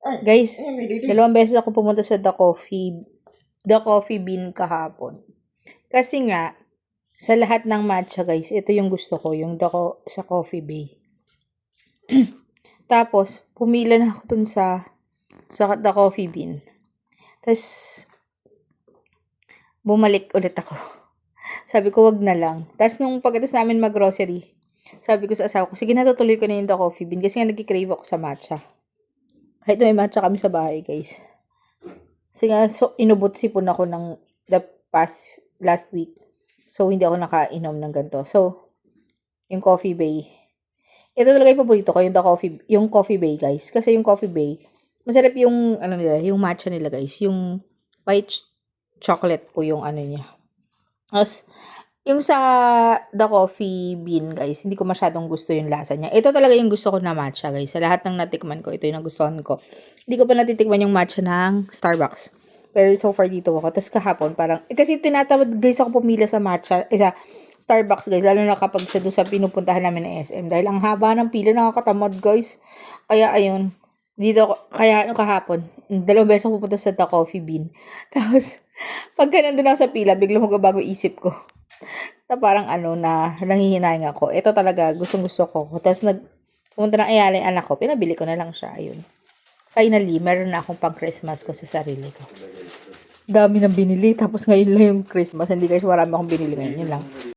Guys, dalawang beses ako pumunta sa The Coffee Bean kahapon. Kasi nga, sa lahat ng matcha guys, ito yung gusto ko, yung sa Coffee Bay. Tapos, pumila na ako dun sa The Coffee Bean. Tapos, bumalik ulit ako. Sabi ko, wag na lang. Tapos, nung pagkatapos namin mag-grocery, sabi ko sa asawa ko, sige na, tutuloy ko na yung The Coffee Bean kasi nga nag-crave ako sa matcha. Kahit may matcha kami sa bahay, guys. Kasi nga, inubot sipon ako ng last week. So, hindi ako nakainom ng ganito. So, yung Coffee Bay. Ito talaga yung paborito ko, yung Coffee Bay, guys. Kasi yung Coffee Bay, masarap yung, yung matcha nila, guys. Yung white chocolate po yung niya. As, yung sa The Coffee Bean, guys, hindi ko masyadong gusto yung lasa niya. Ito talaga yung gusto ko na matcha, guys. Sa lahat ng natikman ko, ito yung nagustuhan ko. Hindi ko pa natitikman yung matcha ng Starbucks. Pero so far dito ako. Tapos kahapon, parang, kasi tinatamad, guys, ako pumila sa matcha, sa Starbucks, guys. Lalo na kapag doon sa pinupuntahan namin ng SM. Dahil ang haba ng pila, nakakatamad, guys. Kaya, ayun. Kaya kahapon, dalawang beses ako pupunta sa The Coffee Bean. Tapos, pagka nandun ako sa pila, biglang magbabago isip ko. Na parang na nanghihinayang ako. Ito talaga, gustong-gusto ko. Tapos pumunta ng Ayala yung anak ko, pinabili ko na lang siya. Ayun. Finally, meron na akong pang Christmas ko sa sarili ko. Dami nang binili, tapos ngayon lang yung Christmas. Hindi guys, marami akong binili ngayon. Yun lang.